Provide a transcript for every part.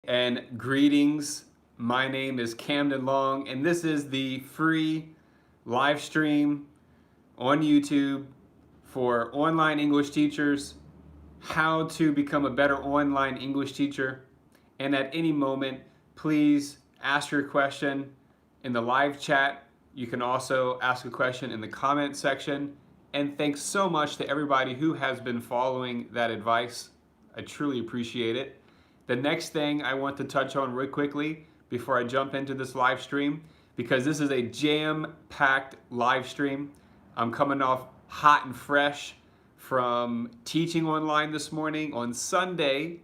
And greetings. My name is Camden Long, and this is the free live stream on YouTube for online English teachers, how to become a better online English teacher. And at any moment, please ask your question in the live chat. You can also ask a question in the comment section. And thanks so much to everybody who has been following that advice. I truly appreciate it. The next thing I want to touch on real quickly before I jump into this live stream, because this is a jam-packed live stream. I'm coming off hot and fresh from teaching online this morning on Sunday,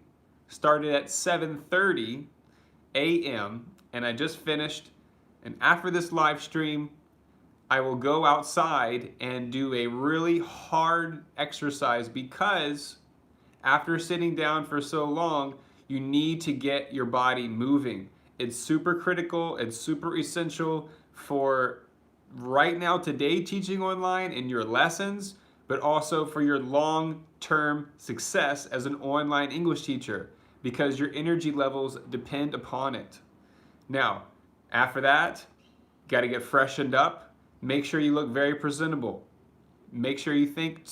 started at 7:30 a.m. and I just finished. And after this live stream, I will go outside and do a really hard exercise because after sitting down for so long, you need to get your body moving. It's super critical, it's super essential for right now today teaching online in your lessons, but also for your long-term success as an online English teacher because your energy levels depend upon it. Now, after that, got to get freshened up. Make sure you look very presentable. Make sure you think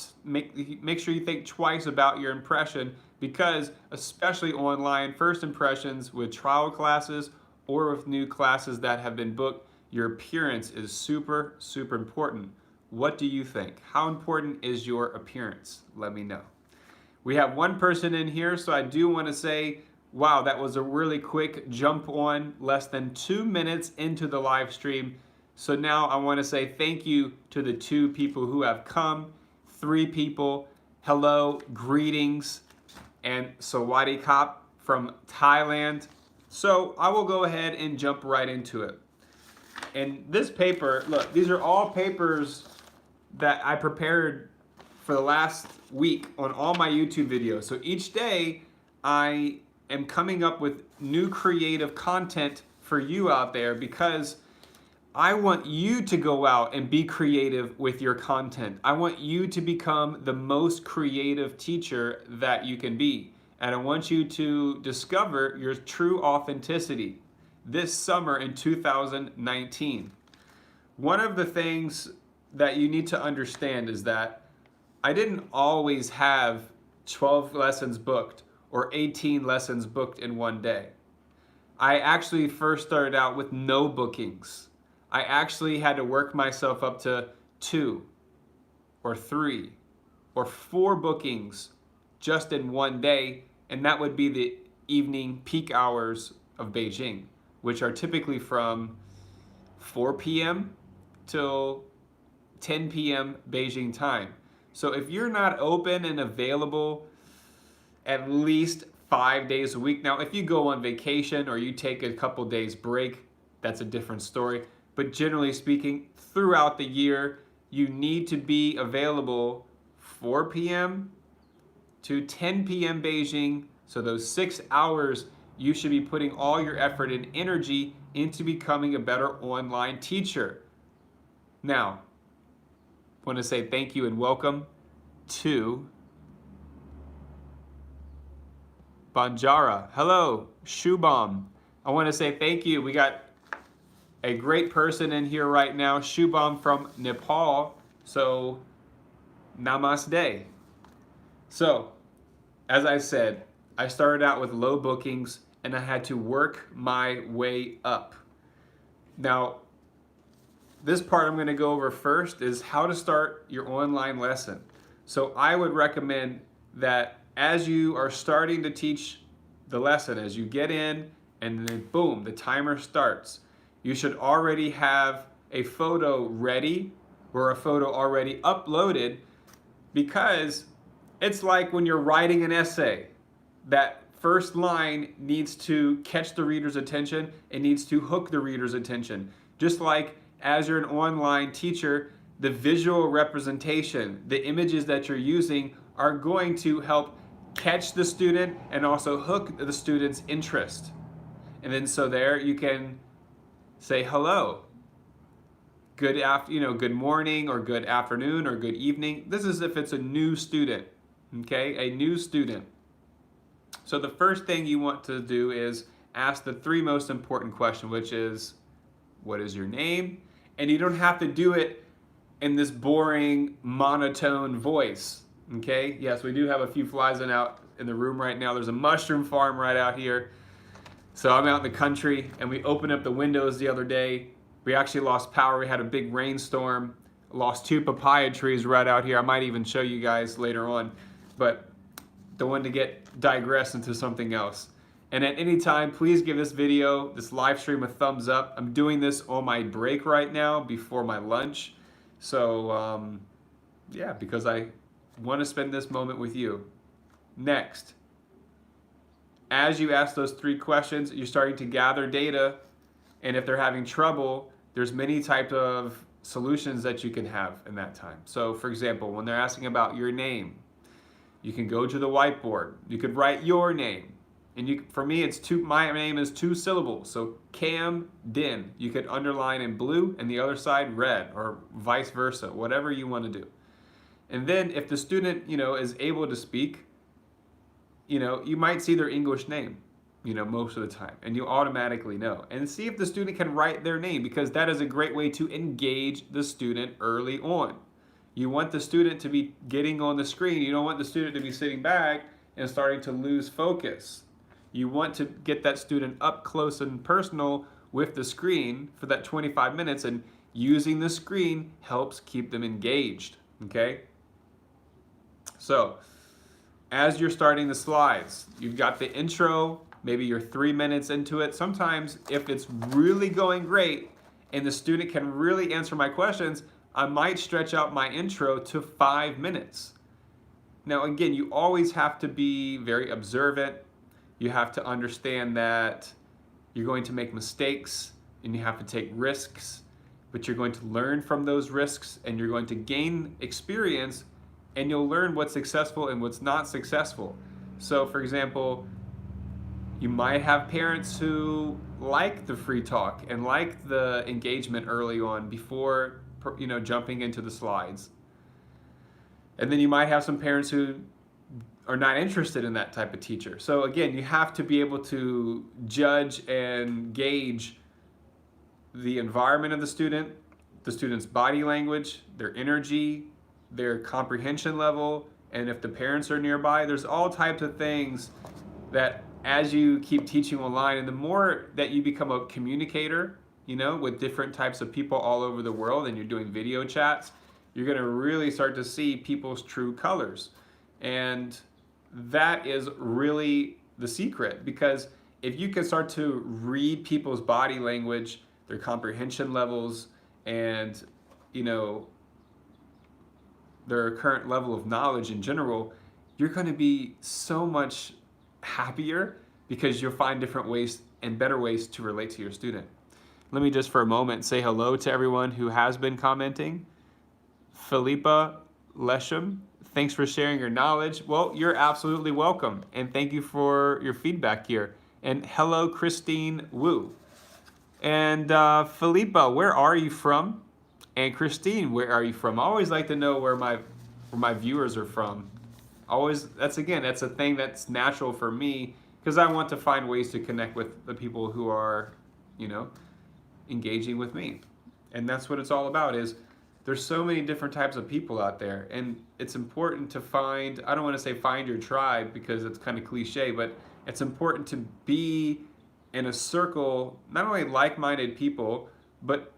twice about your impression because especially online first impressions with trial classes or with new classes that have been booked, your appearance is super important. What do you think? How important is your appearance? Let me know. We have one person in here, so I do want to say, wow, that was a really quick jump on, less than 2 minutes into the live stream. So now I want to say thank you to the 2 people who have come, 3 people, hello, greetings, and Sawadi Kap from Thailand. So I will go ahead and jump right into it. And this paper, look, these are all papers that I prepared for the last week on all my YouTube videos. So each day I am coming up with new creative content for you out there because I want you to go out and be creative with your content. I want you to become the most creative teacher that you can be. And I want you to discover your true authenticity this summer in 2019. One of the things that you need to understand is that I didn't always have 12 lessons booked or 18 lessons booked in one day. I actually first started out with no bookings. I actually had to work myself up to 2 or 3 or 4 bookings just in one day, and that would be the evening peak hours of Beijing, which are typically from 4 p.m. till 10 p.m. Beijing time. So if you're not open and available at least 5 days a week, now if you go on vacation or you take a couple days break, that's a different story. But generally speaking, throughout the year, you need to be available 4 p.m. to 10 p.m. Beijing. So those 6 hours, you should be putting all your effort and energy into becoming a better online teacher. Now, I want to say thank you and welcome to Banjara. Hello, Shubham. I want to say thank you. We got a great person in here right now, Shubham from Nepal. So, namaste. So, as I said, I started out with low bookings and I had to work my way up. Now, this part I'm going to go over first is how to start your online lesson. So I would recommend that as you are starting to teach the lesson, as you get in and then boom, the timer starts, you should already have a photo ready or a photo already uploaded because it's like when you're writing an essay. That first line needs to catch the reader's attention. It needs to hook the reader's attention. Just like as you're an online teacher, the visual representation, the images that you're using are going to help catch the student and also hook the student's interest. And then so there you can say hello, good morning or good afternoon or good evening. This is if it's a new student, okay? A new student. So the first thing you want to do is ask the three most important questions, which is, what is your name? And you don't have to do it in this boring, monotone voice, okay? Yes, we do have a few flies out in the room right now. There's a mushroom farm right out here. So I'm out in the country, and we opened up the windows the other day. We actually lost power. We had a big rainstorm. Lost 2 papaya trees right out here. I might even show you guys later on, but don't want to digress into something else. And at any time, please give this video, this live stream, a thumbs up. I'm doing this on my break right now before my lunch. So yeah, because I want to spend this moment with you. Next, as you ask those 3 questions, you're starting to gather data. And if they're having trouble, there's many types of solutions that you can have in that time. So for example, when they're asking about your name, you can go to the whiteboard. You could write your name. And for me, my name is 2 syllables. So Camden, you could underline in blue and the other side red, or vice versa, whatever you want to do. And then if the student, is able to speak, you might see their English name, most of the time, and you automatically know. And see if the student can write their name, because that is a great way to engage the student early on. You want the student to be getting on the screen. You don't want the student to be sitting back and starting to lose focus. You want to get that student up close and personal with the screen for that 25 minutes, and using the screen helps keep them engaged, okay? So, as you're starting the slides, you've got the intro, maybe you're 3 minutes into it. Sometimes if it's really going great and the student can really answer my questions, I might stretch out my intro to 5 minutes. Now again, you always have to be very observant. You have to understand that you're going to make mistakes and you have to take risks, but you're going to learn from those risks and you're going to gain experience, and you'll learn what's successful and what's not successful. So for example, you might have parents who like the free talk and like the engagement early on before jumping into the slides. And then you might have some parents who are not interested in that type of teacher. So again, you have to be able to judge and gauge the environment of the student's body language, their energy, their comprehension level, and if the parents are nearby. There's all types of things that as you keep teaching online, and the more that you become a communicator, with different types of people all over the world, and you're doing video chats, you're gonna really start to see people's true colors. And that is really the secret, because if you can start to read people's body language, their comprehension levels, and their current level of knowledge in general, you're going to be so much happier, because you'll find different ways and better ways to relate to your student. Let me just for a moment say hello to everyone who has been commenting. Philippa Lesham, thanks for sharing your knowledge. Well, you're absolutely welcome, and thank you for your feedback here. And hello, Christine Wu. And Philippa, where are you from? And Christine, where are you from? I always like to know where my viewers are from. That's a thing that's natural for me, because I want to find ways to connect with the people who are, engaging with me. And that's what it's all about. Is there's so many different types of people out there, and it's important to find, I don't want to say find your tribe because it's kind of cliche, but it's important to be in a circle, not only like-minded people, but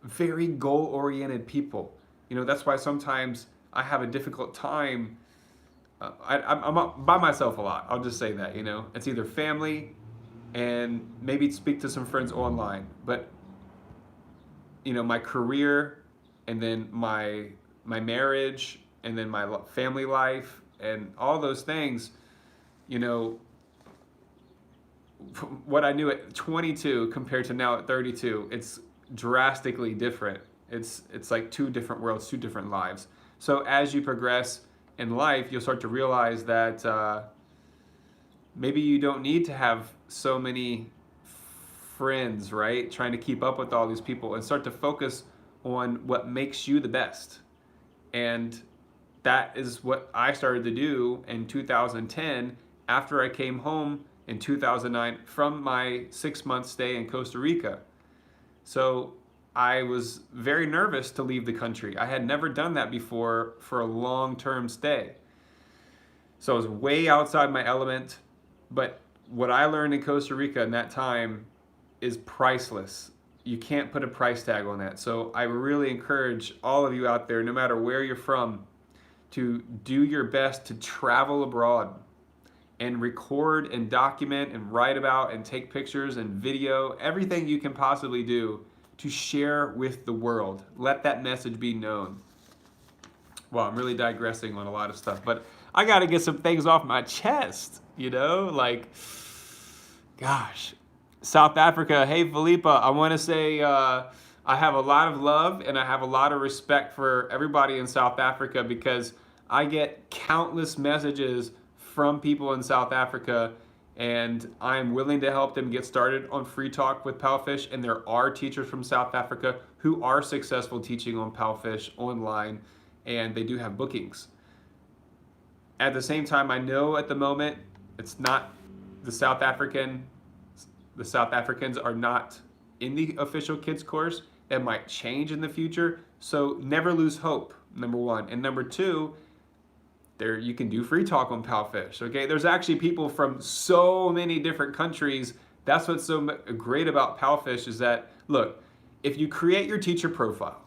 very goal-oriented people. That's why sometimes I have a difficult time. I'm by myself a lot. I'll just say that, It's either family and maybe speak to some friends online. But, my career, and then my marriage, and then my family life, and all those things, what I knew at 22 compared to now at 32, it's drastically different. It's like 2 different worlds, 2 different lives. So as you progress in life, you'll start to realize that maybe you don't need to have so many friends, right? Trying to keep up with all these people, and start to focus on what makes you the best. And that is what I started to do in 2010 after I came home in 2009 from my 6-month stay in Costa Rica. So I was very nervous to leave the country. I had never done that before for a long-term stay. So I was way outside my element, but what I learned in Costa Rica in that time is priceless. You can't put a price tag on that. So I really encourage all of you out there, no matter where you're from, to do your best to travel abroad and record and document and write about and take pictures and video, everything you can possibly do to share with the world. Let that message be known. Well, I'm really digressing on a lot of stuff, but I gotta get some things off my chest, you know? Like, gosh. South Africa, hey Felipa, I wanna say I have a lot of love and I have a lot of respect for everybody in South Africa, because I get countless messages from people in South Africa, and I'm willing to help them get started on Free Talk with Palfish. And there are teachers from South Africa who are successful teaching on Palfish online, and they do have bookings. At the same time, I know at the moment it's not the South Africans are not in the official kids course. That might change in the future. So never lose hope, number one. And number two, there you can do Free Talk on Palfish. Okay, there's actually people from so many different countries. That's what's so great about Palfish, is that, look, if you create your teacher profile,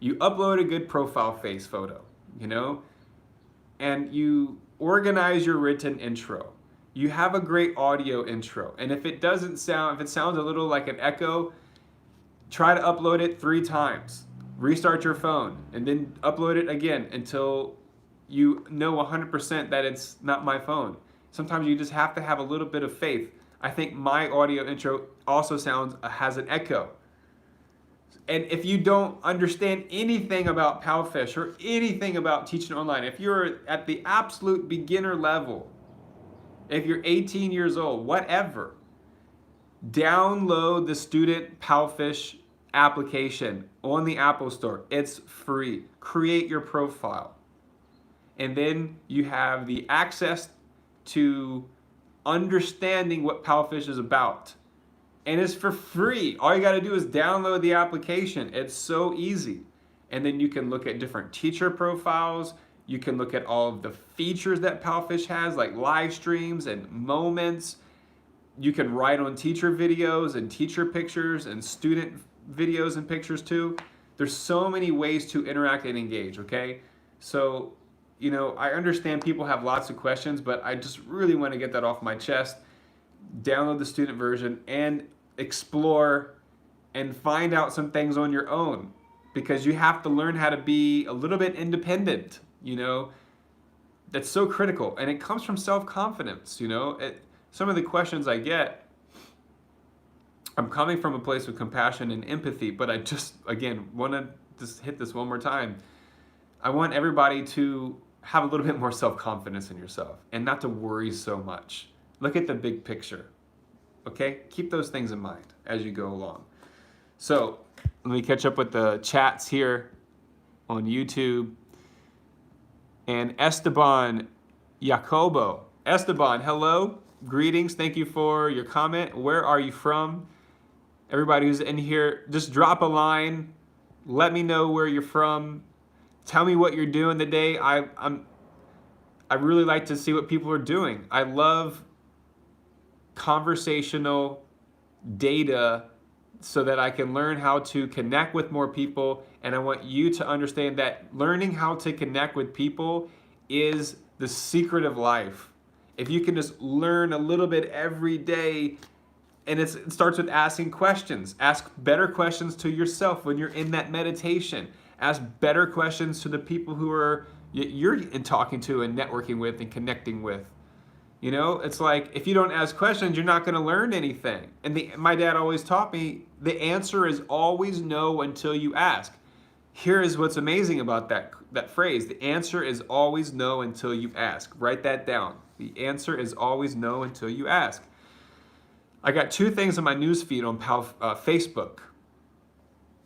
you upload a good profile face photo, you know, and you organize your written intro, you have a great audio intro, and if it sounds a little like an echo, try to upload it 3 times. Restart your phone and then upload it again until you know 100% that it's not my phone. Sometimes you just have to have a little bit of faith. I think my audio intro also has an echo. And if you don't understand anything about Palfish or anything about teaching online, if you're at the absolute beginner level, if you're 18 years old, whatever, download the Student Palfish application on the Apple Store. It's free. Create your profile. And then you have the access to understanding what Palfish is about. And it's for free. All you got to do is download the application. It's so easy. And then you can look at different teacher profiles. You can look at all of the features that Palfish has, like live streams and moments. You can write on teacher videos and teacher pictures and student videos and pictures too. There's so many ways to interact and engage, okay? So, you know, I understand people have lots of questions, but I just really want to get that off my chest. Download the student version and explore and find out some things on your own, because you have to learn how to be a little bit independent, you know. That's so critical, and it comes from self-confidence, you know. Some of the questions I get, I'm coming from a place of compassion and empathy, but I just, again, want to just hit this one more time. I want everybody to have a little bit more self-confidence in yourself and not to worry so much. Look at the big picture, okay? Keep those things in mind as you go along. So let me catch up with the chats here on YouTube. And Esteban Jacobo. Esteban, hello, greetings, thank you for your comment. Where are you from? Everybody who's in here, just drop a line. Let me know where you're from. Tell me what you're doing today. I really like to see what people are doing. I love conversational data so that I can learn how to connect with more people. And I want you to understand that learning how to connect with people is the secret of life. If you can just learn a little bit every day, and it starts with asking questions. Ask better questions to yourself when you're in that meditation. Ask better questions to the people who you're talking to and networking with and connecting with. You know, it's like, if you don't ask questions, you're not going to learn anything. And my dad always taught me, the answer is always no until you ask. Here is what's amazing about that phrase. The answer is always no until you ask. Write that down. The answer is always no until you ask. I got 2 things on my newsfeed on Facebook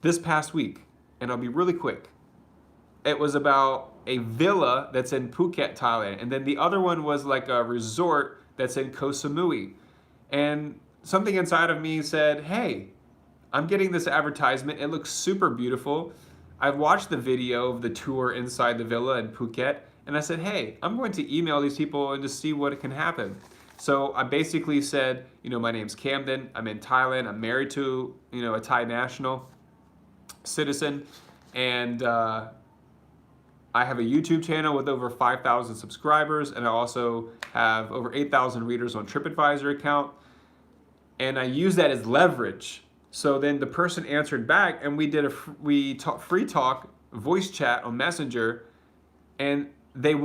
this past week, and I'll be really quick. It was about a villa that's in Phuket, Thailand, and then the other one was like a resort that's in Koh Samui. And something inside of me said, hey, I'm getting this advertisement. It looks super beautiful. I've watched the video of the tour inside the villa in Phuket, and I said, hey, I'm going to email these people and just see what can happen. So I basically said, my name's Camden. I'm in Thailand. I'm married to, a Thai national citizen, and I have a YouTube channel with over 5,000 subscribers, and I also have over 8,000 readers on TripAdvisor account, and I use that as leverage. So then the person answered back, and we did free talk voice chat on Messenger, and there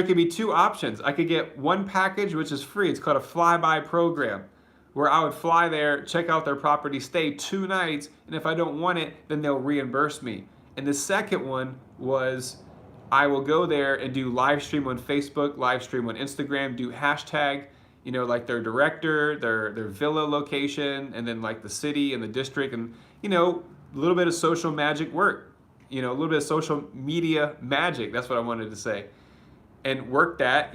could be two options. I could get one package, which is free. It's called a flyby program, where I would fly there, check out their property, stay 2 nights, and if I don't want it, then they'll reimburse me. And the second one was I will go there and do live stream on Facebook, live stream on Instagram, do hashtag, like their director, their villa location, and then like the city and the district, and a little bit of social magic work, a little bit of social media magic. That's what I wanted to say. And work that,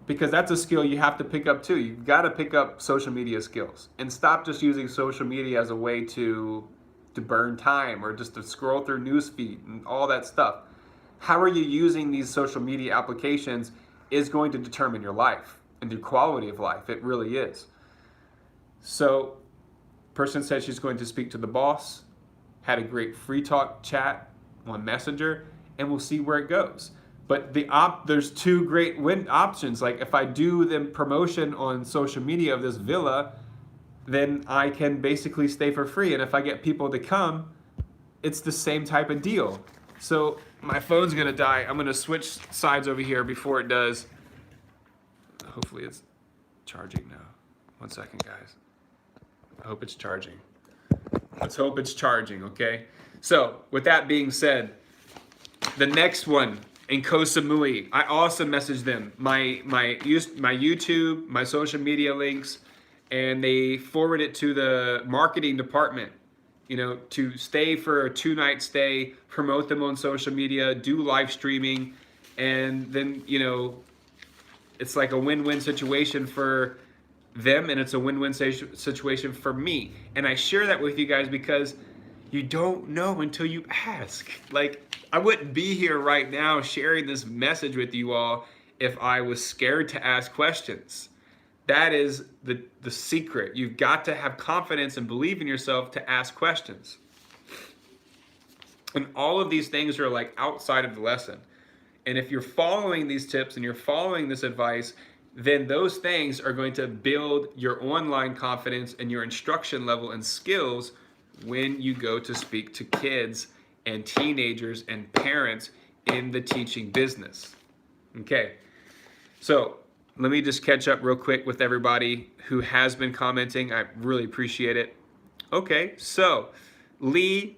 because that's a skill you have to pick up too. You've got to pick up social media skills and stop just using social media as a way to burn time or just to scroll through newsfeed and all that stuff. How are you using these social media applications is going to determine your life and your quality of life. It really is. So, person said she's going to speak to the boss, had a great free talk chat on Messenger, and we'll see where it goes. But there's 2 great options. Like if I do the promotion on social media of this villa, then I can basically stay for free. And if I get people to come, it's the same type of deal. So my phone's gonna die. I'm gonna switch sides over here before it does. Hopefully it's charging now. 1 second, guys. I hope it's charging. Let's hope it's charging, okay? So with that being said, the next one, in Koh Samui, I also messaged them my YouTube, my social media links, and they forward it to the marketing department, to stay for a 2-night stay, promote them on social media, do live streaming, and then, it's like a win-win situation for them, and it's a win-win situation for me. And I share that with you guys because you don't know until you ask. Like, I wouldn't be here right now sharing this message with you all if I was scared to ask questions. That is the secret. You've got to have confidence and believe in yourself to ask questions. And all of these things are like outside of the lesson. And if you're following these tips and you're following this advice, then those things are going to build your online confidence and your instruction level and skills when you go to speak to kids and teenagers and parents in the teaching business. Okay, so let me just catch up real quick with everybody who has been commenting. I really appreciate it. Okay, so Lee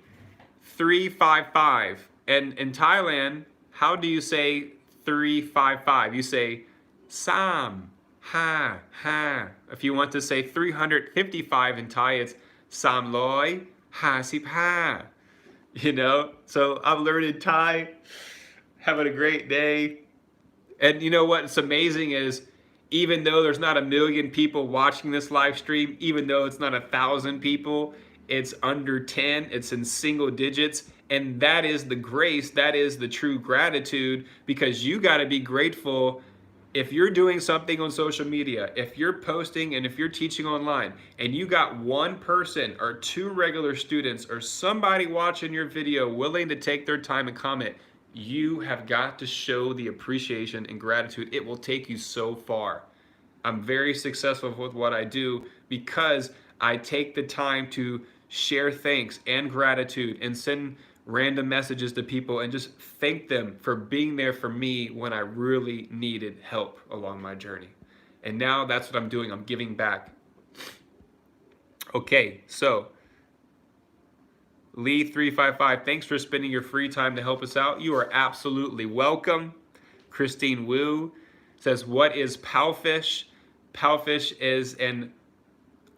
355, and in Thailand, how do you say 355? You say Sam Ha Ha. If you want to say 355 in Thai, it's Samloi Ha Sip Ha. So I'm learning Thai, having a great day. And you know what's amazing is, even though there's not 1 million people watching this live stream, even though it's not 1,000 people, it's under 10, it's in single digits. And that is the grace, that is the true gratitude, because you got to be grateful. If you're doing something on social media, if you're posting and if you're teaching online, and you got 1 person or 2 regular students or somebody watching your video willing to take their time and comment, you have got to show the appreciation and gratitude. It will take you so far. I'm very successful with what I do because I take the time to share thanks and gratitude and send random messages to people and just thank them for being there for me when I really needed help along my journey. And now that's what I'm doing. I'm giving back. Okay, so Lee 355, thanks for spending your free time to help us out. You are absolutely welcome. Christine Wu says, what is Palfish? Palfish is an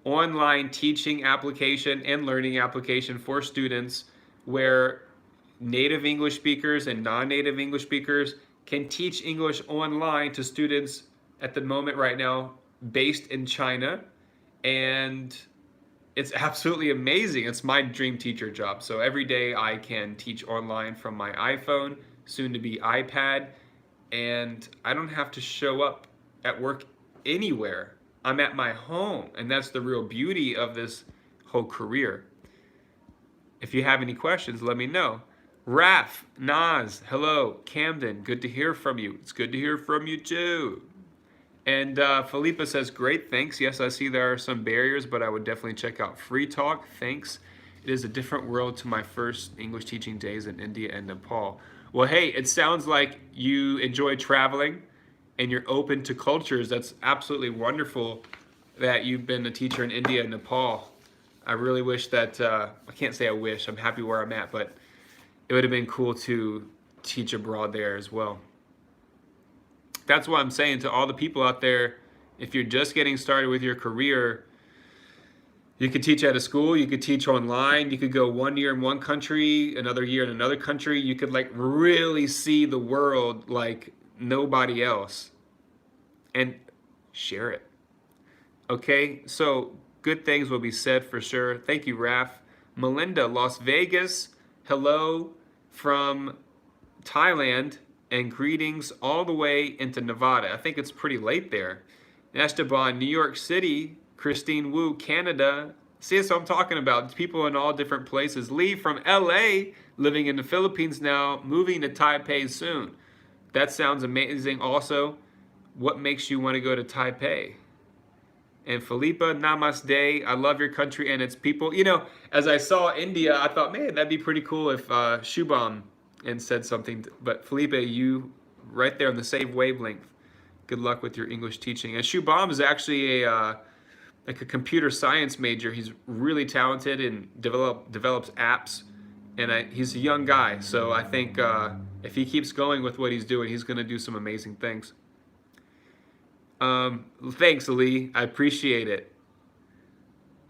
online teaching application and learning application for students where native English speakers and non-native English speakers can teach English online to students at the moment right now based in China, and it's absolutely amazing. It's my dream teacher job. So every day I can teach online from my iPhone, soon to be iPad, and I don't have to show up at work anywhere. I'm at my home, and that's the real beauty of this whole career. If you have any questions, let me know. Raf, Naz, hello. Camden, good to hear from you. It's good to hear from you too. And Felipa says, great, thanks. Yes, I see there are some barriers, but I would definitely check out Free Talk. Thanks. It is a different world to my first English teaching days in India and Nepal. Well, hey, it sounds like you enjoy traveling and you're open to cultures. That's absolutely wonderful that you've been a teacher in India and Nepal. I really wish that, I can't say I wish, I'm happy where I'm at, but it would have been cool to teach abroad there as well. That's what I'm saying to all the people out there. If you're just getting started with your career, you could teach at a school, you could teach online, you could go 1 year in one country, another year in another country. You could like really see the world like nobody else and share it. Okay, so good things will be said for sure. Thank you, Raf. Melinda, Las Vegas, hello from Thailand. And greetings all the way into Nevada. I think it's pretty late there. Esteban, New York City. Christine Wu, Canada. See, that's what I'm talking about. It's people in all different places. Lee from LA, living in the Philippines now, moving to Taipei soon. That sounds amazing also. What makes you want to go to Taipei? And Felipa, namaste. I love your country and its people. You know, as I saw India, I thought, man, that'd be pretty cool if Shubham and said something, but Felipe, you right there on the same wavelength. Good luck with your English teaching. And Shubham is actually like a computer science major. He's really talented and develops apps, and he's a young guy. So I think if he keeps going with what he's doing, he's going to do some amazing things. Thanks, Lee. I appreciate it.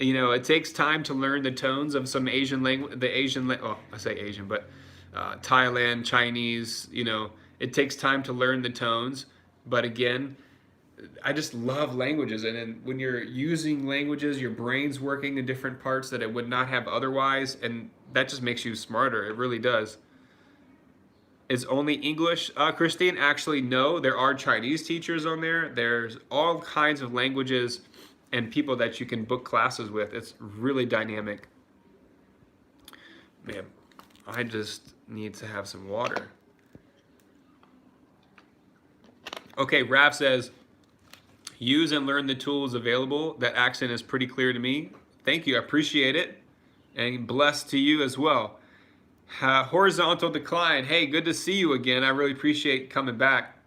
You know, it takes time to learn the tones of some Asian language. Oh, I say Asian, but Thailand, Chinese, you know, it takes time to learn the tones. But again, I just love languages. And then when you're using languages, your brain's working in different parts that it would not have otherwise. And that just makes you smarter. It really does. Is only English, Christine? Actually, no. There are Chinese teachers on there. There's all kinds of languages and people that you can book classes with. It's really dynamic. Man, I just need to have some water. Okay, Raf says, use and learn the tools available. That accent is pretty clear to me. Thank you, I appreciate it. And blessed to you as well. Horizontal decline, hey, good to see you again. I really appreciate coming back.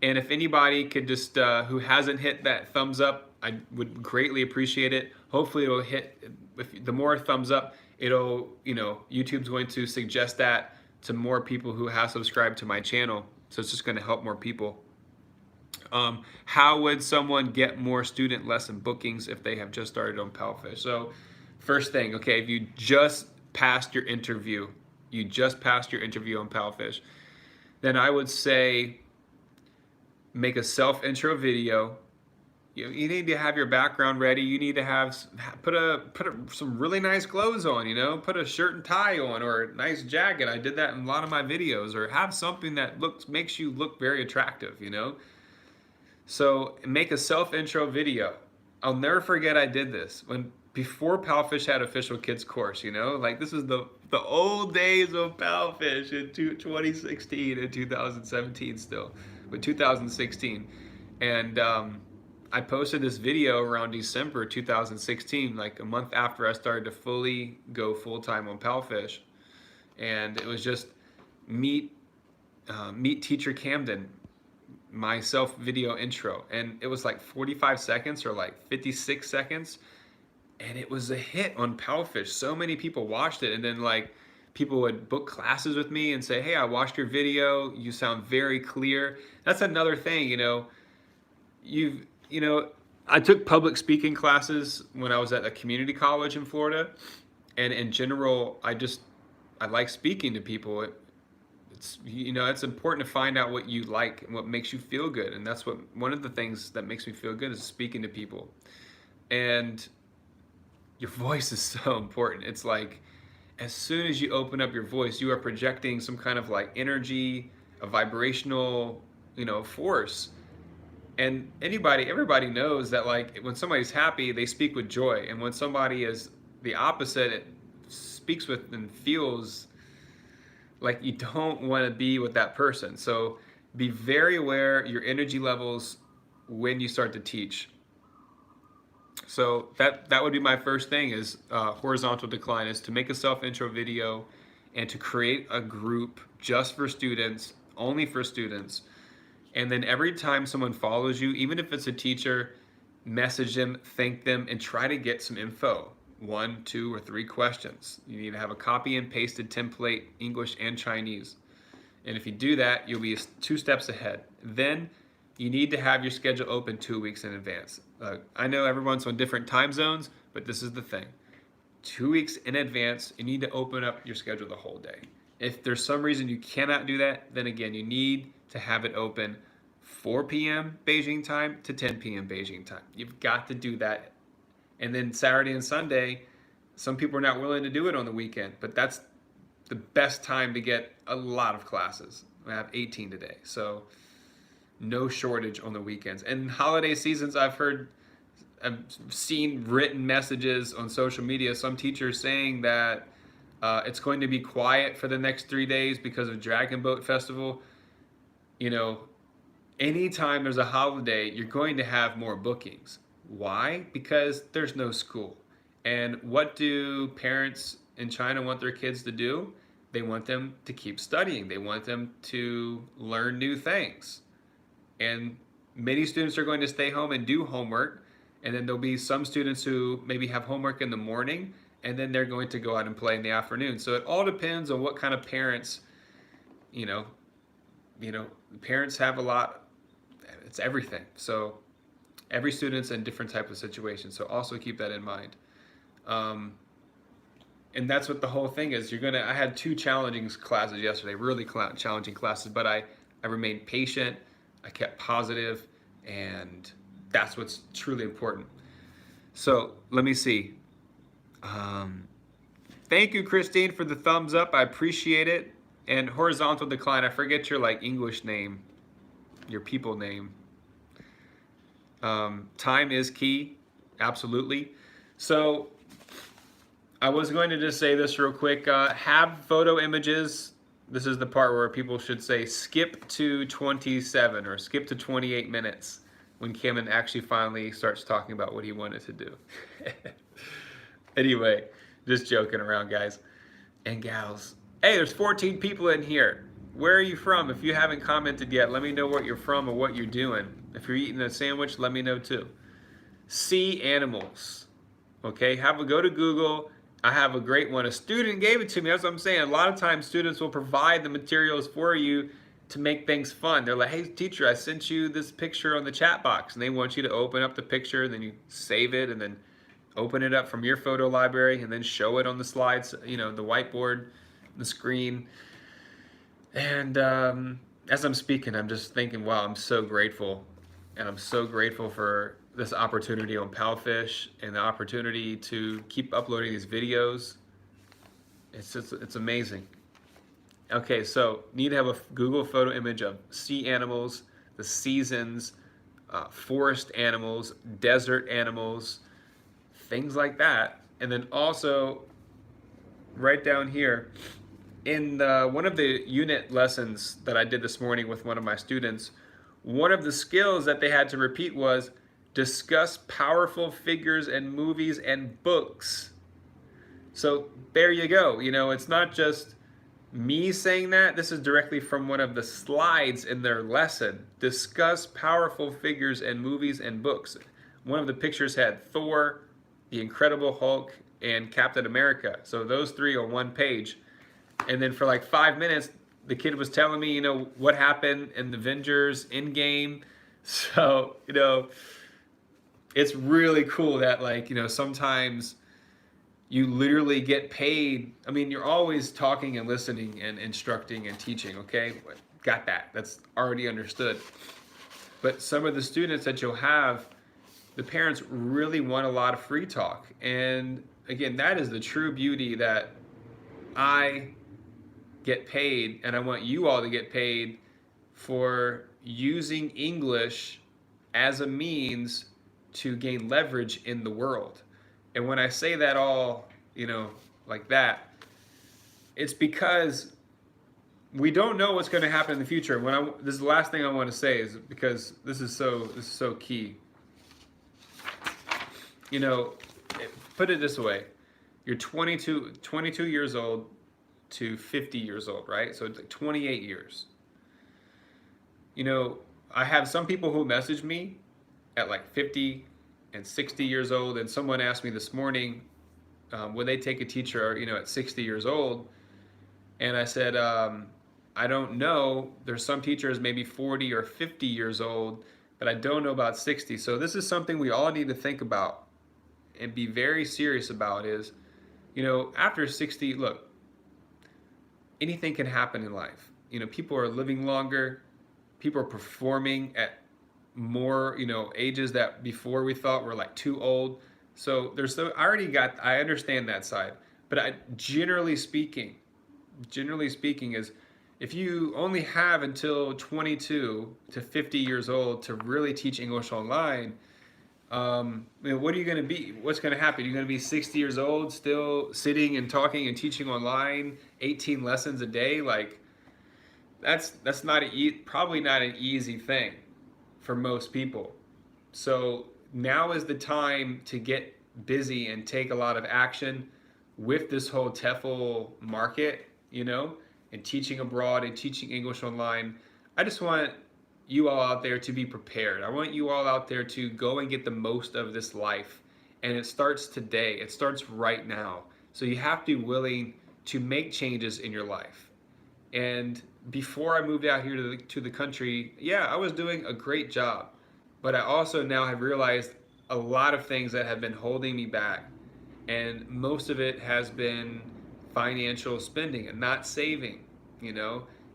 And if anybody could just, who hasn't hit that thumbs up, I would greatly appreciate it. Hopefully it'll hit, the more thumbs up, it'll, you know, YouTube's going to suggest that to more people who have subscribed to my channel. So it's just going to help more people. How would someone get more student lesson bookings if they have just started on Palfish? So first thing, okay, if you just passed your interview, on Palfish, then I would say make a self-intro video. You need to have your background ready. You need to have put some really nice clothes on, you know, put a shirt and tie on or a nice jacket. I did that in a lot of my videos. Or have something that makes you look very attractive, you know. So make a self-intro video. I'll never forget I did this before Palfish had official kids course, you know, like this is the old days of Palfish in 2016 and 2017 still, but 2016. And I posted this video around December 2016, like a month after I started to fully go full-time on Palfish. And it was just meet teacher Camden, my self video intro. And it was like 45 seconds or like 56 seconds. And it was a hit on Palfish. So many people watched it. And then like people would book classes with me and say, hey, I watched your video. You sound very clear. That's another thing, you know, I took public speaking classes when I was at a community college in Florida. And in general, I like speaking to people. it's, you know, it's important to find out what you like and what makes you feel good. And that's what, one of the things that makes me feel good is speaking to people. And your voice is so important. It's like, as soon as you open up your voice, you are projecting some kind of like energy, a vibrational, you know, force. And everybody knows that, like, when somebody's happy, they speak with joy. And when somebody is the opposite, it speaks with and feels like you don't want to be with that person. So be very aware your energy levels when you start to teach. So that would be my first thing is horizontal decline, is to make a self-intro video and to create a group just for students, only for students. And then every time someone follows you, even if it's a teacher, message them, thank them, and try to get some info. 1, 2, or 3 questions. You need to have a copy and pasted template, English and Chinese. And if you do that, you'll be 2 steps ahead. Then you need to have your schedule open 2 weeks in advance. I know everyone's on different time zones, but this is the thing. 2 weeks in advance, you need to open up your schedule the whole day. If there's some reason you cannot do that, then again, you need to have it open 4 p.m. Beijing time to 10 p.m. Beijing time. You've got to do that. And then Saturday and Sunday, some people are not willing to do it on the weekend, but that's the best time to get a lot of classes. I have 18 today, so no shortage on the weekends. And holiday seasons, I've seen written messages on social media, some teachers saying that it's going to be quiet for the next 3 days because of Dragon Boat Festival. You know, anytime there's a holiday, you're going to have more bookings. Why? Because there's no school. And what do parents in China want their kids to do? They want them to keep studying. They want them to learn new things. And many students are going to stay home and do homework. And then there'll be some students who maybe have homework in the morning, and then they're going to go out and play in the afternoon. So it all depends on what kind of parents, you know, parents have a lot, it's everything. So every student's in different type of situations. So also keep that in mind. And that's what the whole thing is. I had 2 challenging classes yesterday, really challenging classes, but I remained patient, I kept positive, and that's what's truly important. So let me see. Thank you, Christine, for the thumbs up. I appreciate it. And horizontal decline, I forget your like English name, your people name. Time is key, absolutely. So I was going to just say this real quick. Have photo images. This is the part where people should say skip to 27 or skip to 28 minutes when Camden actually finally starts talking about what he wanted to do. Anyway, just joking around, guys and gals. Hey, there's 14 people in here. Where are you from? If you haven't commented yet, let me know where you're from or what you're doing. If you're eating a sandwich, let me know too. Sea animals. Okay, go to Google. I have a great one. A student gave it to me. That's what I'm saying. A lot of times students will provide the materials for you to make things fun. They're like, hey teacher, I sent you this picture on the chat box, and they want you to open up the picture, and then you save it, and then open it up from your photo library, and then show it on the slides, you know, the whiteboard, the screen. And as I'm speaking, I'm just thinking, wow, I'm so grateful. And I'm so grateful for this opportunity on Palfish and the opportunity to keep uploading these videos. It's amazing. Okay, so need to have a Google photo image of sea animals, the seasons, forest animals, desert animals, things like that. And then also right down here, in one of the unit lessons that I did this morning with one of my students, one of the skills that they had to repeat was discuss powerful figures in movies and books. So there you go. You know, it's not just me saying that. This is directly from one of the slides in their lesson. Discuss powerful figures in movies and books. One of the pictures had Thor, the Incredible Hulk, and Captain America. So those 3 on one page. And then for like 5 minutes, the kid was telling me, you know, what happened in the Avengers Endgame. So, you know, it's really cool that, like, you know, sometimes You literally get paid. I mean, you're always talking and listening and instructing and teaching, okay? Got that. That's already understood. But some of the students that you'll have, the parents really want a lot of free talk. And again, that is the true beauty, that I get paid, and I want you all to get paid for using English as a means to gain leverage in the world. And when I say that all, like that, it's because we don't know what's going to happen in the future. This is the last thing I want to say, is because this is so key. Put it this way: you're 22 years old to 50 years old, right? So it's like 28 years. I have some people who message me at like 50 and 60 years old, and someone asked me this morning, would they take a teacher, at 60 years old? And I said, I don't know. There's some teachers maybe 40 or 50 years old, but I don't know about 60. So this is something we all need to think about and be very serious about, is, after 60, look, anything can happen in life. People are living longer. People are performing at more, ages that before we thought were like too old. So I understand that side. But generally speaking is, if you only have until 22 to 50 years old to really teach English online, what are you going to be? What's going to happen? You're going to be 60 years old, still sitting and talking and teaching online, 18 lessons a day. Like, that's probably not an easy thing for most people. So now is the time to get busy and take a lot of action with this whole TEFL market, and teaching abroad and teaching English online. I just want you all out there to be prepared. I want you all out there to go and get the most of this life. And it starts today. It starts right now. So you have to be willing to make changes in your life. And before I moved out here to the country, yeah, I was doing a great job. But I also now have realized a lot of things that have been holding me back. And most of it has been financial spending and not saving,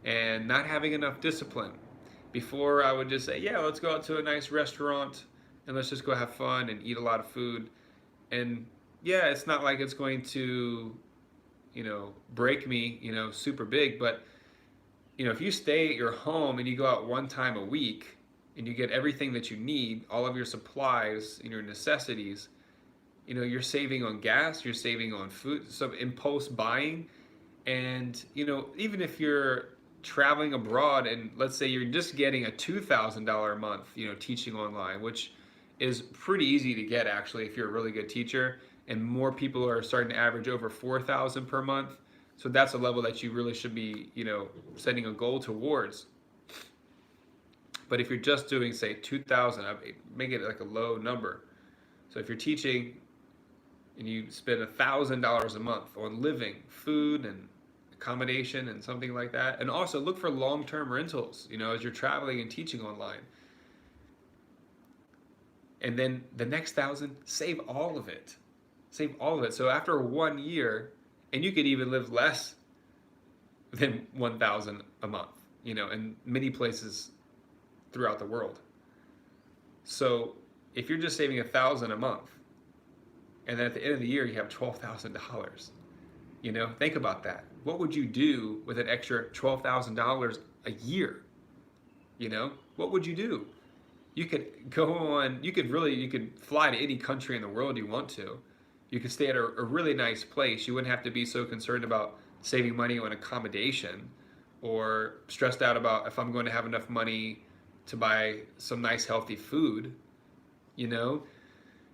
and not having enough discipline. Before, I would just say, yeah, let's go out to a nice restaurant and let's just go have fun and eat a lot of food. And yeah, it's not like it's going to, break me, super big. But, if you stay at your home and you go out one time a week and you get everything that you need, all of your supplies and your necessities, you're saving on gas, you're saving on food, some impulse buying. And, even if you're traveling abroad and let's say you're just getting a $2,000 a month, teaching online, which is pretty easy to get actually if you're a really good teacher, and more people are starting to average over 4,000 per month. So that's a level that you really should be, setting a goal towards. But if you're just doing, say, 2,000, make it like a low number. So if you're teaching and you spend $1,000 a month on living, food, and accommodation and something like that, and also look for long-term rentals, as you're traveling and teaching online. And then the next 1,000, save all of it. Save all of it. So after 1 year, and you could even live less than 1,000 a month, in many places throughout the world. So if you're just saving 1,000 a month, and then at the end of the year you have $12,000, think about that. What would you do with an extra $12,000 a year? What would you do? You could you could fly to any country in the world you want to. You could stay at a really nice place. You wouldn't have to be so concerned about saving money on accommodation, or stressed out about if I'm going to have enough money to buy some nice healthy food,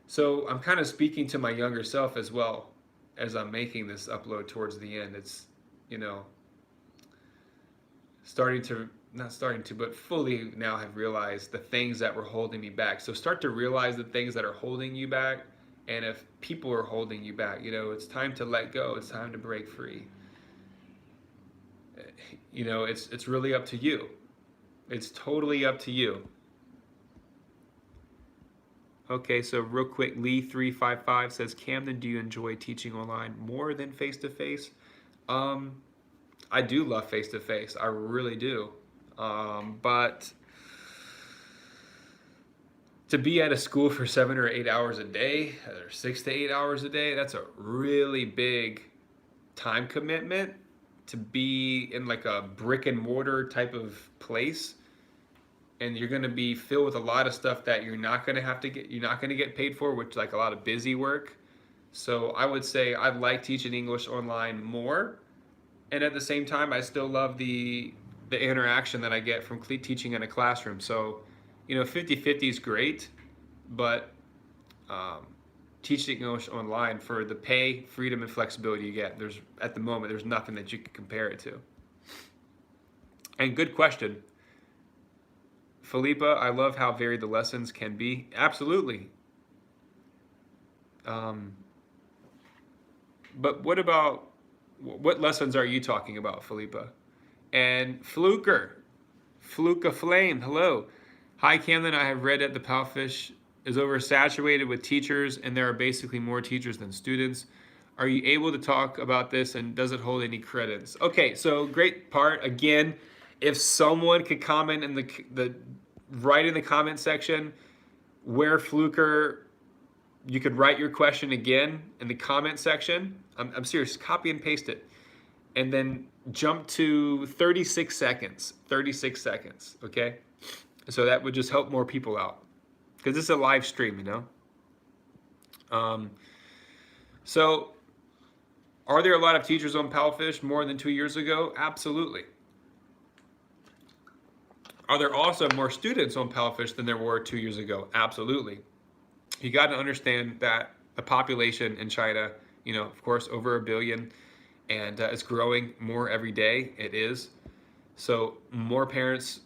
So I'm kind of speaking to my younger self as well as I'm making this upload towards the end. It's, but fully now have realized the things that were holding me back. So start to realize the things that are holding you back. And if people are holding you back, it's time to let go. It's time to break free. It's really up to you. It's totally up to you. Okay, so real quick, Lee355 says, Camden, do you enjoy teaching online more than face-to-face? I do love face-to-face. I really do. But to be at a school for 7 or 8 hours a day, or 6 to 8 hours a day, that's a really big time commitment. To be in like a brick and mortar type of place, and you're going to be filled with a lot of stuff that you're not going to get paid for, which is like a lot of busy work. So I would say I like teaching English online more, and at the same time I still love the interaction that I get from teaching in a classroom. So 50-50 is great, but teaching English online, for the pay, freedom, and flexibility you get, at the moment there's nothing that you can compare it to. And good question, Philippa, I love how varied the lessons can be. Absolutely. But what lessons are you talking about, Philippa? And Fluka Flame, hello. Hi, Camden, I have read that the Palfish is oversaturated with teachers and there are basically more teachers than students. Are you able to talk about this, and does it hold any credits? Okay, so great part. Again, if someone could comment in right in the comment section where Fluker, you could write your question again in the comment section. I'm serious, copy and paste it. And then jump to 36 seconds, okay? So that would just help more people out, because this is a live stream, So are there a lot of teachers on Palfish more than 2 years ago? Absolutely. Are there also more students on Palfish than there were 2 years ago? Absolutely. You got to understand that the population in China, of course, over 1 billion, and it's growing more every day. It is. So more parents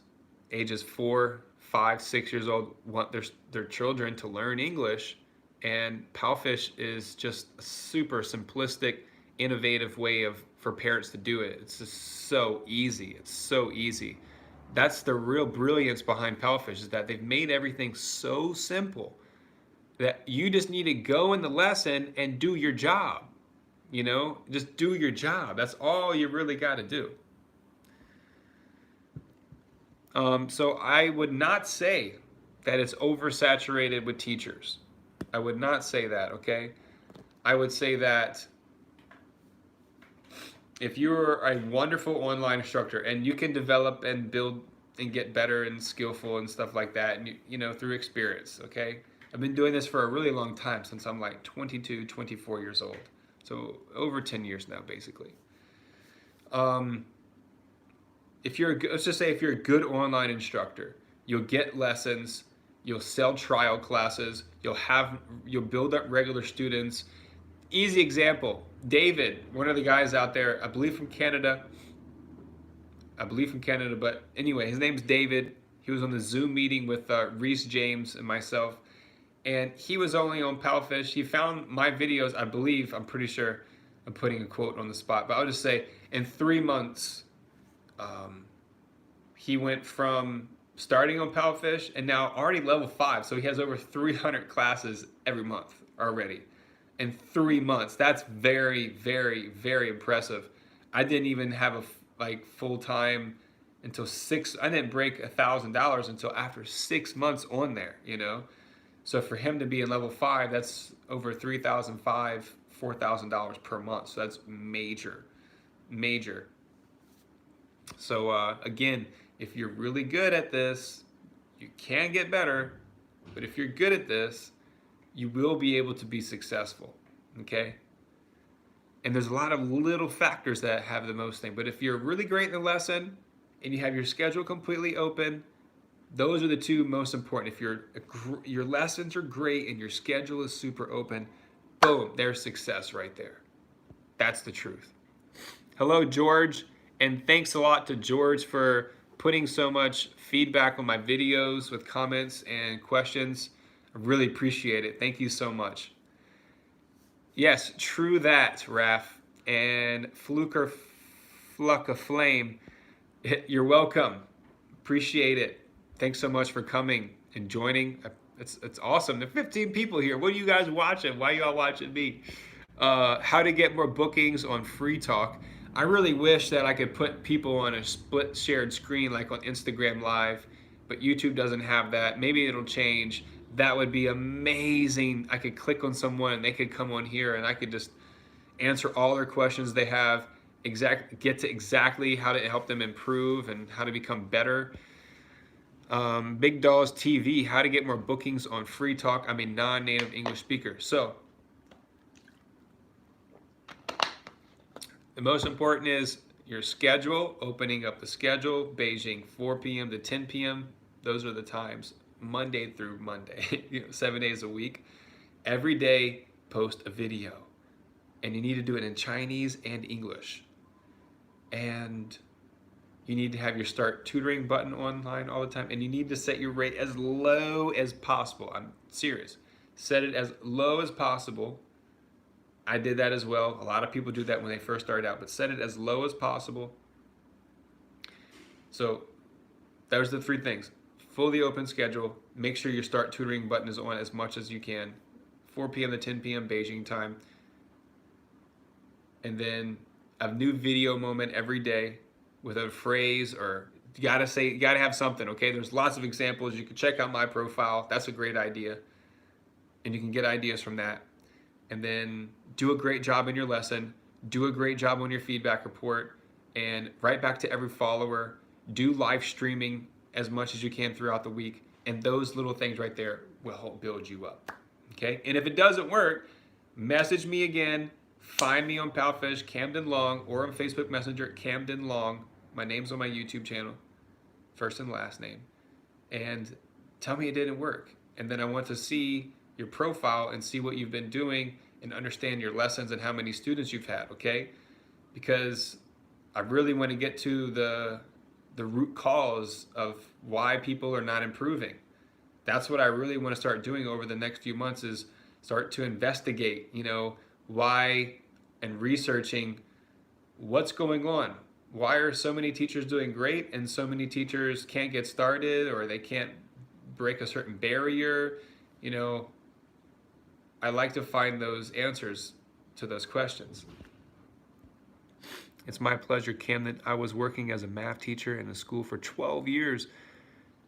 ages 4, 5, 6 years old want their children to learn English, and Palfish is just a super simplistic, innovative way for parents to do it. It's just so easy. It's so easy. That's the real brilliance behind Palfish, is that they've made everything so simple that you just need to go in the lesson and do your job. Just do your job. That's all you really got to do. So I would not say that it's oversaturated with teachers. I would not say that, okay? I would say that if you're a wonderful online instructor and you can develop and build and get better and skillful and stuff like that, and through experience, okay? I've been doing this for a really long time, since I'm like 22, 24 years old. So over 10 years now, basically. Let's just say if you're a good online instructor, you'll get lessons, you'll sell trial classes, you'll build up regular students. Easy example, David, one of the guys out there, I believe from Canada, but anyway, his name's David. He was on the Zoom meeting with Reese James and myself, and he was only on Palfish. He found my videos, I'm pretty sure I'm putting a quote on the spot, but I'll just say in 3 months, he went from starting on Palfish and now already level 5, so he has over 300 classes every month already. In 3 months, that's very, very, very impressive. I didn't even have full-time until I didn't break $1,000 until after 6 months on there, So for him to be in level 5, that's over $3,500, $4,000 per month. So that's major. So again, if you're really good at this, you can get better, but if you're good at this, you will be able to be successful, okay? And there's a lot of little factors that have the most thing, but if you're really great in the lesson and you have your schedule completely open, those are the two most important. If your lessons are great and your schedule is super open, boom, there's success right there. That's the truth. Hello, George, and thanks a lot to George for putting so much feedback on my videos with comments and questions. I really appreciate it. Thank you so much. Yes, true that, Raph. And Fluka Flame, you're welcome. Appreciate it. Thanks so much for coming and joining. It's awesome. There are 15 people here. What are you guys watching? Why are y'all watching me? How to get more bookings on Free Talk. I really wish that I could put people on a split shared screen like on Instagram Live, but YouTube doesn't have that. Maybe it'll change. That would be amazing. I could click on someone and they could come on here and I could just answer all their questions they have, get to exactly how to help them improve and how to become better. Big Dolls TV, how to get more bookings on Free Talk. I'm a non-native English speaker. So the most important is your schedule, opening up the schedule, Beijing 4 p.m. to 10 p.m. Those are the times, Monday through Monday, 7 days a week. Every day, post a video. And you need to do it in Chinese and English. And you need to have your start tutoring button online all the time. And you need to set your rate as low as possible. I'm serious. Set it as low as possible. I did that as well. A lot of people do that when they first start out, but set it as low as possible. So those are the 3 things. Fully open schedule. Make sure your start tutoring button is on as much as you can. 4 p.m. to 10 p.m. Beijing time. And then a new video moment every day with a phrase, or you gotta have something, okay? There's lots of examples. You can check out my profile. That's a great idea. And you can get ideas from that. And then do a great job in your lesson. Do a great job on your feedback report. And write back to every follower. Do live streaming as much as you can throughout the week. And those little things right there will help build you up, okay? And if it doesn't work, message me again. Find me on Palfish, Camden Long, or on Facebook Messenger, Camden Long. My name's on my YouTube channel, first and last name. And tell me it didn't work. And then I want to see your profile and see what you've been doing and understand your lessons and how many students you've had, okay? Because I really want to get to the root cause of why people are not improving. That's what I really want to start doing over the next few months, is start to investigate, why, and researching what's going on. Why are so many teachers doing great and so many teachers can't get started, or they can't break a certain barrier? I like to find those answers to those questions. It's my pleasure, Camden. I was working as a math teacher in a school for 12 years.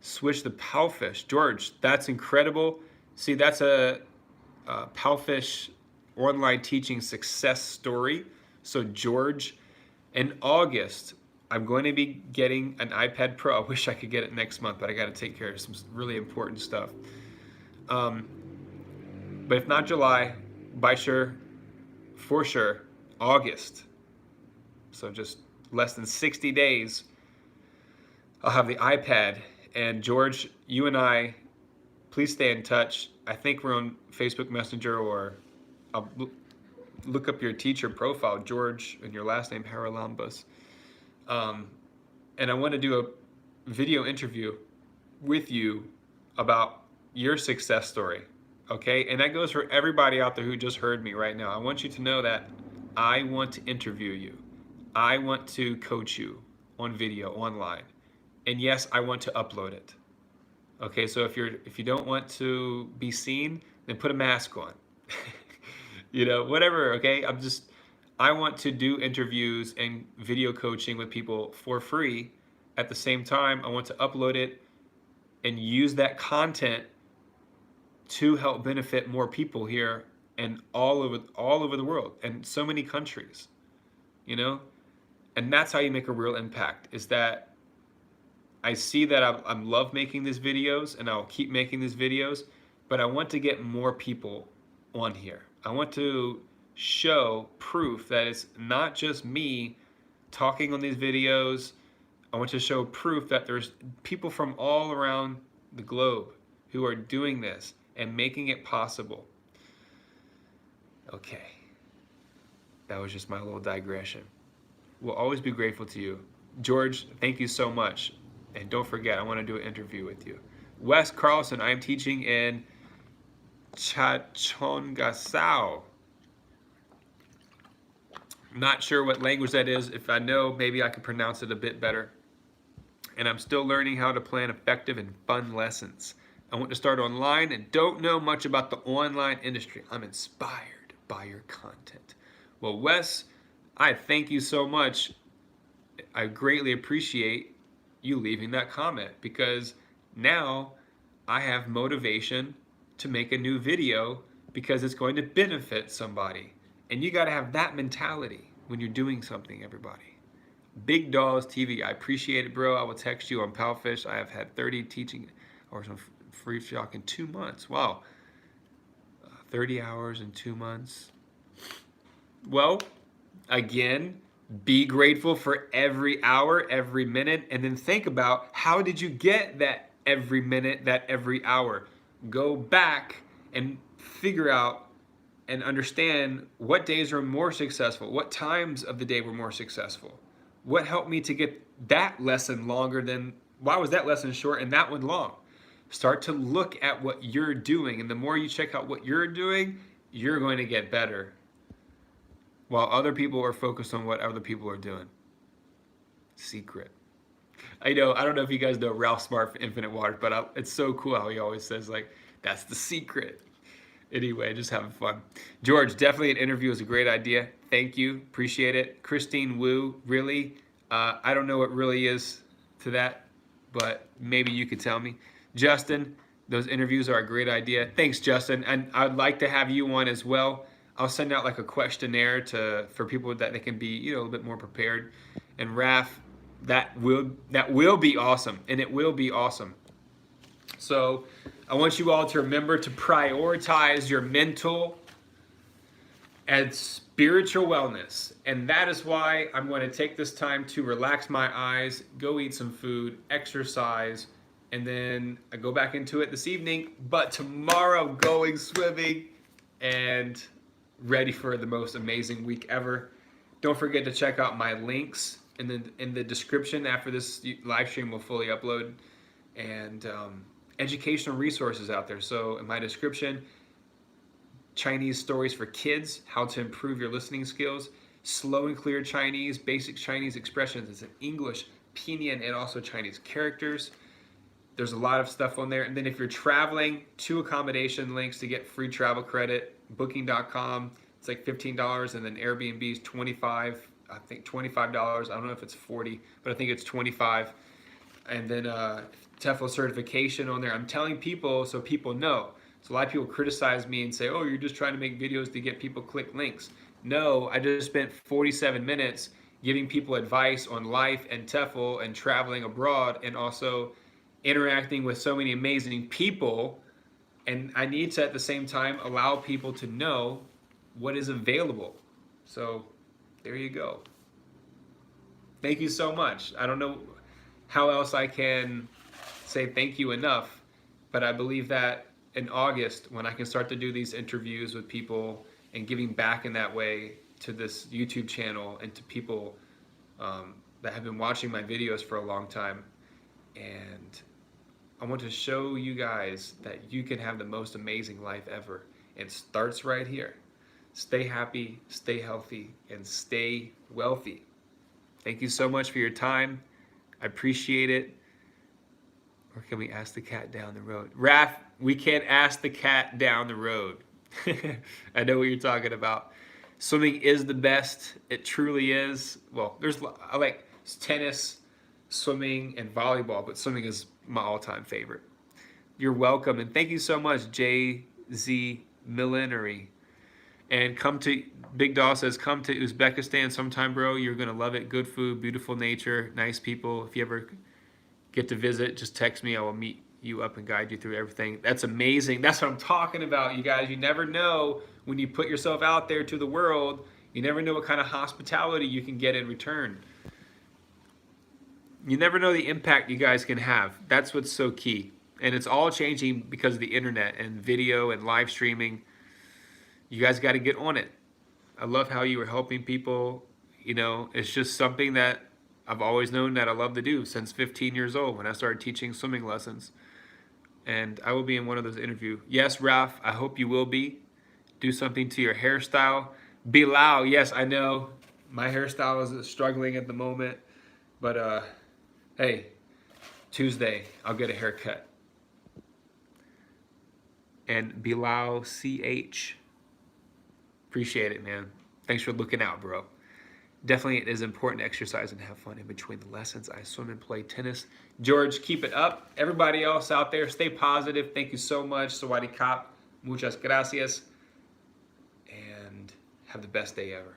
Switched to Palfish. George, that's incredible. See, that's a Palfish online teaching success story. So George, in August, I'm going to be getting an iPad Pro. I wish I could get it next month, but I got to take care of some really important stuff. But if not July, for sure, August. So just less than 60 days, I'll have the iPad. And George, you and I, please stay in touch. I think we're on Facebook Messenger, or I'll look up your teacher profile, George, and your last name, Haralambos. And I want to do a video interview with you about your success story, okay? And that goes for everybody out there who just heard me right now. I want you to know that I want to interview you. I want to coach you on video, online. And yes, I want to upload it. Okay, so if you don't want to be seen, then put a mask on. Whatever, okay? I want to do interviews and video coaching with people for free. At the same time, I want to upload it and use that content to help benefit more people here and all over the world, and so many countries, And that's how you make a real impact, is that I see that I love making these videos, and I'll keep making these videos, but I want to get more people on here. I want to show proof that it's not just me talking on these videos. I want to show proof that there's people from all around the globe who are doing this and making it possible. Okay, that was just my little digression. We'll always be grateful to you. George, thank you so much. And don't forget, I want to do an interview with you. Wes Carlson, I am teaching in Chachongasao. Not sure what language that is. If I know, maybe I could pronounce it a bit better. And I'm still learning how to plan effective and fun lessons. I want to start online and don't know much about the online industry. I'm inspired by your content. Well, Wes, I thank you so much. I greatly appreciate you leaving that comment, because now I have motivation to make a new video because it's going to benefit somebody. And you got to have that mentality when you're doing something, everybody. Big Dolls TV, I appreciate it, bro. I will text you on Palfish. I have had 30 teaching hours on free shock in 2 months. Wow. 30 hours in 2 months. Well, again, be grateful for every hour, every minute, and then think about, how did you get that every minute, that every hour? Go back and figure out and understand what days are more successful, what times of the day were more successful. What helped me to get that lesson longer than, why was that lesson short and that one long? Start to look at what you're doing, and the more you check out what you're doing, you're going to get better, while other people are focused on what other people are doing. Secret. I know, I don't know if you guys know Ralph Smart for Infinite Waters, but it's so cool how he always says, like, that's the secret. Anyway, just having fun. George, definitely an interview is a great idea. Thank you, appreciate it. Christine Wu, really? I don't know what really is to that, but maybe you could tell me. Justin, those interviews are a great idea. Thanks, Justin. And I'd like to have you on as well. I'll send out like a questionnaire for people that they can be, a little bit more prepared. And Raf, that will be awesome, and it will be awesome. So I want you all to remember to prioritize your mental and spiritual wellness. And that is why I'm going to take this time to relax my eyes, go eat some food, exercise, and then I go back into it this evening. But tomorrow, going swimming and ready for the most amazing week ever. Don't forget to check out my links in the description after this live stream will fully upload, and educational resources out there. So in my description, Chinese stories for kids, how to improve your listening skills, slow and clear Chinese, basic Chinese expressions. It's in English, Pinyin, and also Chinese characters. There's a lot of stuff on there. And then if you're traveling, 2 accommodation links to get free travel credit. Booking.com, it's like $15, and then Airbnb is $25. I think $25. I don't know if it's 40, but I think it's 25. And then TEFL certification on there. I'm telling people so people know. So a lot of people criticize me and say, oh, you're just trying to make videos to get people click links. No, I just spent 47 minutes giving people advice on life and TEFL and traveling abroad, and also interacting with so many amazing people. And I need to, at the same time, allow people to know what is available. So there you go. Thank you so much. I don't know how else I can say thank you enough, but I believe that in August, when I can start to do these interviews with people and giving back in that way to this YouTube channel and to people that have been watching my videos for a long time, and I want to show you guys that you can have the most amazing life ever. It starts right here. Stay happy, stay healthy, and stay wealthy. Thank you so much for your time. I appreciate it. Or can we ask the cat down the road? Raph, we can't ask the cat down the road. I know what you're talking about. Swimming is the best. It truly is. Well, I like tennis, swimming, and volleyball, but swimming is my all-time favorite. You're welcome, and thank you so much, JZ Millenary. And Big Doll says, come to Uzbekistan sometime, bro. You're gonna love it. Good food, beautiful nature, nice people. If you ever get to visit, just text me. I will meet you up and guide you through everything. That's amazing. That's what I'm talking about, you guys. You never know when you put yourself out there to the world. You never know what kind of hospitality you can get in return. You never know the impact you guys can have. That's what's so key. And it's all changing because of the internet and video and live streaming. You guys got to get on it. I love how you were helping people. It's just something that I've always known that I love to do since 15 years old when I started teaching swimming lessons. And I will be in one of those interviews. Yes, Ralph, I hope you will be. Do something to your hairstyle. Bilal, yes, I know. My hairstyle is struggling at the moment. But hey, Tuesday, I'll get a haircut. and Bilal CH. Appreciate it, man. Thanks for looking out, bro. Definitely it is important to exercise and have fun in between the lessons. I swim and play tennis. George, keep it up. Everybody else out there, stay positive. Thank you so much. Sawadee Kap. Muchas gracias. And have the best day ever.